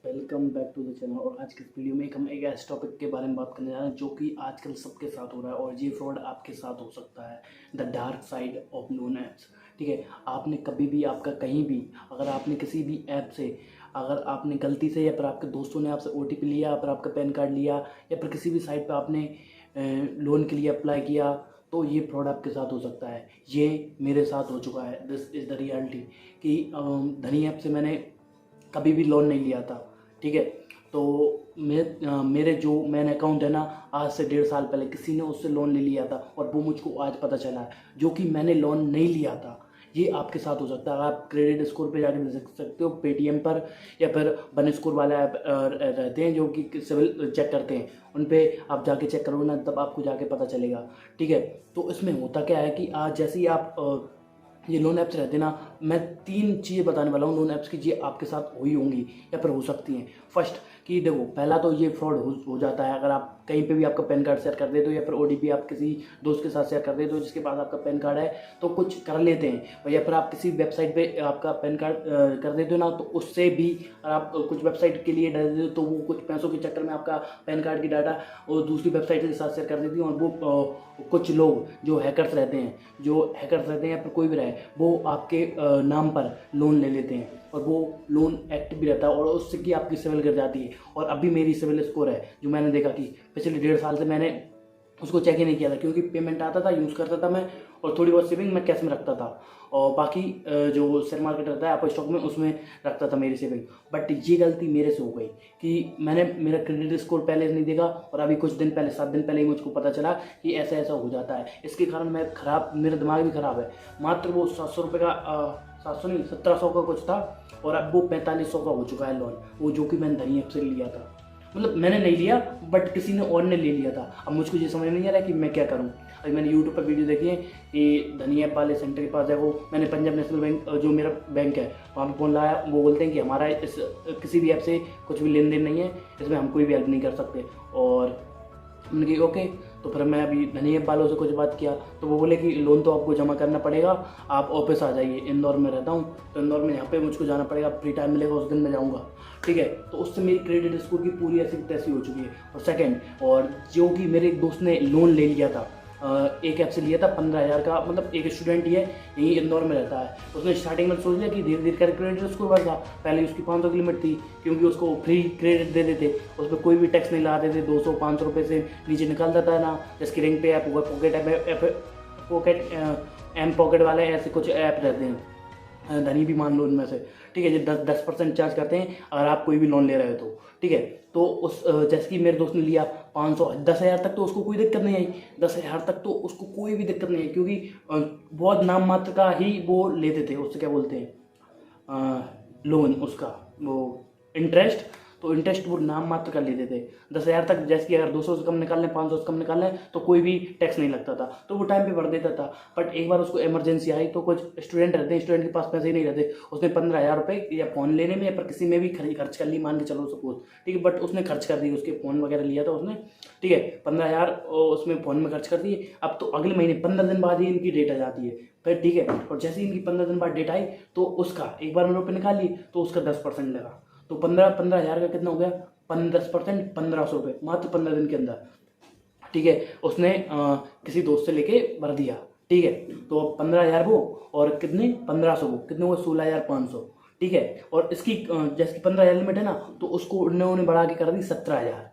Welcome back to the channel. और आज के इस वीडियो में हम एक ऐसे टॉपिक के बारे में बात करने जा रहे हैं जो कि आजकल सबके साथ हो रहा है और ये फ्रॉड आपके साथ हो सकता है, the dark side of loan apps. ठीक है, आपने कभी भी आपका कहीं भी अगर आपने किसी भी ऐप से अगर आपने गलती से या फिर आपके दोस्तों ने आपसे OTP लिया या फिर आपका पैन कार्ड लिया या फिर किसी भी साइट पर आपने लोन के लिए अप्लाई किया तो ये फ्रॉड आपके साथ हो सकता है। ये मेरे साथ हो चुका है। दिस इज़ द रियलिटी कि धनी ऐप से मैंने कभी भी लोन नहीं लिया था। ठीक है, तो मेरे जो मैन अकाउंट है ना, आज से 1.5 साल पहले किसी ने उससे लोन ले लिया था और वो मुझको आज पता चला है, जो कि मैंने लोन नहीं लिया था। ये आपके साथ हो सकता है। आप क्रेडिट स्कोर पे जाके देख सकते हो, पेटीएम पर या फिर वन स्कोर वाले ऐप रहते हैं जो कि सिविल चेक करते हैं, उन पे आप जाके चेक करोगे ना तब आपको जाके पता चलेगा। ठीक है, तो इसमें होता क्या है कि आज जैसे ही आप ये लोन ऐप्स रहते हैं ना, मैं 3 चीज़ें बताने वाला हूँ लोन ऐप्स की ये आपके साथ हुई होंगी या फिर हो सकती हैं। फर्स्ट कि देखो, पहला तो ये फ्रॉड हो जाता है अगर आप कहीं पे भी आपका पैन कार्ड शेयर कर देते हो या फिर OTP आप किसी दोस्त के साथ शेयर कर देते हो जिसके पास आपका पैन कार्ड है तो कुछ कर लेते हैं, या फिर आप किसी वेबसाइट पे आपका पैन कार्ड कर देते हो ना तो उससे भी आप कुछ वेबसाइट के लिए डाल देते हो तो वो कुछ पैसों के चक्कर में आपका पैन कार्ड की डाटा और दूसरी वेबसाइट के साथ शेयर कर देती हैं। और वो कुछ लोग जो हैकर्स रहते हैं या फिर कोई भी रहे, वो आपके नाम पर लोन ले लेते हैं और वो लोन एक्टिव भी रहता है और उससे कि आपकी सिविल गिर जाती है। और अभी मेरी सिविल स्कोर है जो मैंने देखा कि पिछले 1.5 साल से मैंने उसको चेक ही नहीं किया था, क्योंकि पेमेंट आता था, यूज़ करता था मैं, और थोड़ी बहुत सेविंग मैं कैश में रखता था और बाकी जो शेयर मार्केट रहता है एप्पल स्टॉक में उसमें रखता था मेरी सेविंग। बट ये गलती मेरे से हो गई कि मैंने मेरा क्रेडिट स्कोर पहले नहीं देखा और अभी कुछ दिन पहले 7 दिन पहले ही मुझको पता चला कि ऐसा ऐसा हो जाता है। इसके कारण मेरा दिमाग भी ख़राब है। मात्र वो 700 रुपये का 700 नहीं 1700 का कुछ था और अब वो 4500 का हो चुका है लोन, वो जो कि मैंने धनी ऐप से लिया था। मतलब मैंने नहीं लिया बट किसी ने और ने ले लिया था। अब मुझको ये समझ नहीं आ रहा है कि मैं क्या करूं। अभी मैंने यूट्यूब पर वीडियो देखी है कि धनी ऐप वाले सेंटर के पास है, वो मैंने पंजाब नेशनल बैंक जो मेरा बैंक है वहाँ पे फ़ोन लाया, वो बोलते हैं कि हमारा इस किसी भी ऐप से कुछ भी लेन देन नहीं है, इसमें हम कोई भी हेल्प नहीं कर सकते। और मैंने कहा ओके, तो फिर मैं अभी धनी ऐप वालों से कुछ बात किया तो वो बोले कि लोन तो आपको जमा करना पड़ेगा, आप ऑफिस आ जाइए। इंदौर में रहता हूँ तो इंदौर में यहाँ पे मुझको जाना पड़ेगा, फ्री टाइम मिलेगा उस दिन मैं जाऊँगा। ठीक है, तो उससे मेरी क्रेडिट स्कोर की पूरी ऐसी तैसी हो चुकी है। और सेकंड, और जो कि मेरे एक दोस्त ने लोन ले लिया था, एक ऐप से लिया था 15,000 का, मतलब एक स्टूडेंट ही है, यही इंदौर में रहता है। उसने स्टार्टिंग में सोच लिया कि धीरे धीरे कर क्रेडिट स्कोर बढ़ रहा। पहले उसकी 500 की लिमिट थी क्योंकि उसको फ्री क्रेडिट दे देते, उस पर कोई भी टैक्स नहीं लगाते थे, 200-500 रुपये से नीचे निकल जाता है ना। जैसे रिंग पे ऐप हुआ, पॉकेट वाले ऐसे कुछ ऐप रहते हैं, धनी भी मान लो उनमें से। ठीक है, जो 10% चार्ज करते हैं अगर आप कोई भी लोन ले रहे हो तो। ठीक है, तो उस जैसे कि मेरे दोस्त ने लिया 500 10,000 तक तो उसको कोई दिक्कत नहीं आई, 10,000 तक तो उसको कोई भी दिक्कत नहीं आई, क्योंकि बहुत नाम मात्र का ही वो लेते थे, उससे क्या बोलते हैं लोन, उसका वो इंटरेस्ट, तो इंटरेस्ट वो नाम मात्र का लेते थे। 10,000 तक जैसे कि अगर 200 से कम निकाल लें, 500 से कम निकाल लें तो कोई भी टैक्स नहीं लगता था, तो वो टाइम पे भर देता था। बट एक बार उसको इमरजेंसी आई तो कुछ स्टूडेंट रहते हैं, स्टूडेंट के पास पैसे ही नहीं रहते, उसने 15,000 रुपये या फ़ोन लेने में या पर किसी में भी खर्च कर ली, मान के चलो सपोज। ठीक है, बट उसने खर्च कर दी, उसके फ़ोन वगैरह लिया था उसने। ठीक है, 15,000 उसमें फ़ोन में खर्च कर दिए। अब तो अगले महीने 15 दिन बाद ही इनकी डेट आ जाती है फिर। ठीक है, और जैसे ही इनकी 15 दिन बाद डेट आई तो उसका एक बार मैंने रुपये निकाल लिए तो उसका 10% लगा, तो 15,000 का कितना हो गया, 10% 1,500 रुपये मात्र 15 दिन के अंदर। ठीक है, उसने किसी दोस्त से लेके भर दिया। ठीक है, तो 15,000 वो और कितने 1,500 वो कितने हुए 16,500। ठीक है, और इसकी जैसे 15,000 लिमिट है ना तो उसको उन्होंने बढ़ा के कर दी 17,000।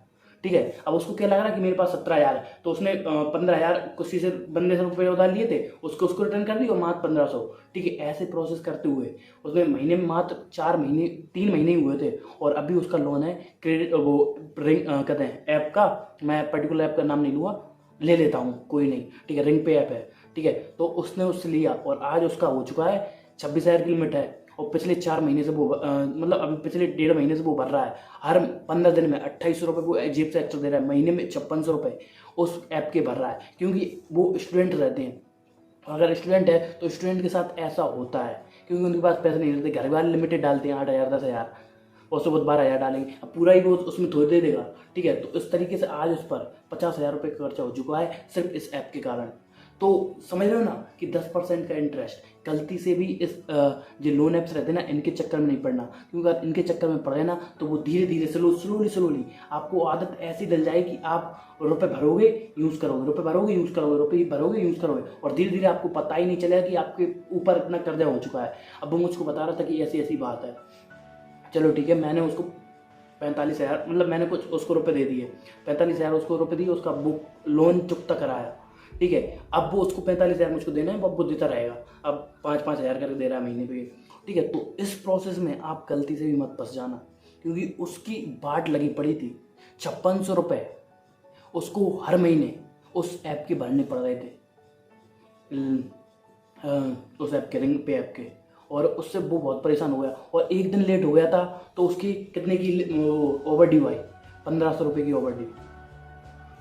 ठीक है, अब उसको क्या लग रहा है कि मेरे पास 17,000 है, तो उसने 15,000 किसी से बंदे से रुपये उधार लिए थे, उसको रिटर्न कर दी और मात्र 1,500। ठीक है, ऐसे प्रोसेस करते हुए उसमें महीने में मात्र 3 महीने ही हुए थे और अभी उसका लोन है क्रेडिट वो रिंग कहते हैं ऐप का, मैं पर्टिकुलर ऐप का नाम नहीं लूँगा, ले लेता हूँ कोई नहीं। ठीक है, रिंग पे ऐप है। ठीक है, तो उसने उससे लिया और आज उसका हो चुका है 26,000 की लिमिट है और पिछले 4 महीने से वो मतलब अभी पिछले 1.5 महीने से वो भर रहा है। हर 15 दिन में 2800 रुपये वो जेब से एक्स्ट्रा दे रहा है, महीने में 5600 रुपये उस ऐप के भर रहा है, क्योंकि वो स्टूडेंट रहते हैं। अगर स्टूडेंट है तो स्टूडेंट के साथ ऐसा होता है क्योंकि उनके पास पैसे नहीं रहते, घर वाले लिमिटेड डालते हैं 8,000 10,000 और उसके बाद 12,000 डालेंगे, अब पूरा ही वो उसमें थोड़ी दे देगा। ठीक है, तो इस तरीके से आज उस पर 50,000 रुपये का खर्चा हो चुका है सिर्फ इस ऐप के कारण। तो समझ रहे हो ना कि 10% का इंटरेस्ट। गलती से भी इस जो लोन ऐप्स रहते हैं ना, इनके चक्कर में नहीं पड़ना, क्योंकि अगर इनके चक्कर में पड़े ना तो वो धीरे धीरे स्लोली आपको आदत ऐसी डल जाएगी कि आप रुपए भरोगे यूज़ करोगे, रुपए भरोगे यूज़ करोगे, रुपए भरोगे यूज़ करोगे, और धीरे धीरे आपको पता ही नहीं चलेगा कि आपके ऊपर इतना कर्जा हो चुका है। अब वो मुझको बता रहा था कि ऐसी ऐसी बात है। चलो ठीक है, मैंने उसको 45,000 मतलब मैंने कुछ उसको रुपए दे दिए, 45,000 उसको रुपए दिए, उसका बुक लोन चुकता कराया, ठीक है। अब वो उसको 45,000 मुझको देना है, अब वो देता रहेगा, अब 5-5 हज़ार करके दे रहा है महीने पे, ठीक है। तो इस प्रोसेस में आप गलती से भी मत फंस जाना, क्योंकि उसकी बाट लगी पड़ी थी। 5600 रुपये उसको हर महीने उस ऐप के भरने पड़ रहे थे, उस ऐप के रिंग पे ऐप के, और उससे वो बहुत परेशान हो गया। और एक दिन लेट हो गया था तो उसकी कितने की ओवर ड्यू आई, 1500 रुपये की ओवर ड्यू।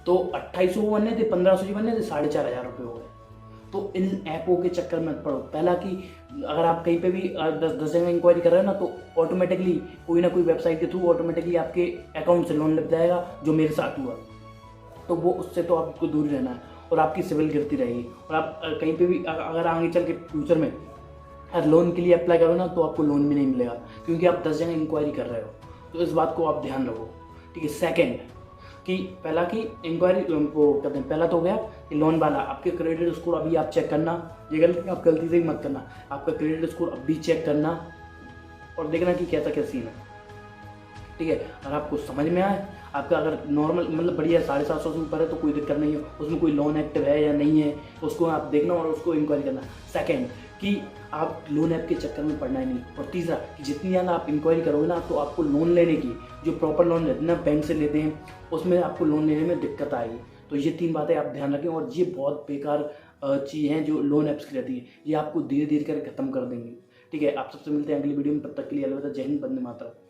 तो 2800 बनने थे, 1500 जी बनने थे, 4500 रुपये हो गए। तो इन ऐपों के चक्कर में मत पड़ो। पहला कि अगर आप कहीं पे भी 10 जगह इंक्वायरी कर रहे हो ना, तो ऑटोमेटिकली कोई ना कोई वेबसाइट के थ्रू ऑटोमेटिकली आपके अकाउंट से लोन लग जाएगा, जो मेरे साथ हुआ। तो वो उससे तो आपको दूर रहना है, और आपकी सिविल गिरती रहेगी। और आप कहीं पे भी अगर आगे चल के फ्यूचर में अगर लोन के लिए अप्लाई करो ना, तो आपको लोन भी नहीं मिलेगा, क्योंकि आप 10 जगह इंक्वायरी कर रहे हो। तो इस बात को आप ध्यान रखो, ठीक है। सेकेंड कि पहला कि इंक्वायरी वो कहते हैं, पहला तो हो गया कि लोन वाला आपके क्रेडिट स्कोर अभी आप चेक करना, ये गलती आप गलती से ही मत करना। आपका क्रेडिट स्कोर अभी चेक करना और देखना कि कैसा क्या सीन है, ठीक है। अगर आपको समझ में आए, आपका अगर नॉर्मल मतलब बढ़िया 750 से ऊपर है तो कोई दिक्कत नहीं है, उसमें कोई लोन एक्टिव है या नहीं है उसको आप देखना और उसको इंक्वायरी करना। सेकंड कि आप लोन ऐप के चक्कर में पड़ना ही नहीं। और तीसरा कि जितनी ज़्यादा आप इंक्वायरी करोगे ना, तो आपको लोन लेने की जो प्रॉपर लोन लेते हैं ना, बैंक से लेते हैं, उसमें आपको लोन लेने में दिक्कत आएगी। तो ये 3 बातें आप ध्यान रखें, और ये बहुत बेकार चीज़ हैं जो लोन ऐप्स की रहती है, ये आपको धीरे धीरे कर खत्म कर देंगी, ठीक है। आप सबसे मिलते हैं अगली वीडियो में, तब तक के लिए अलविदा, जय हिंद, वंदे मातरम।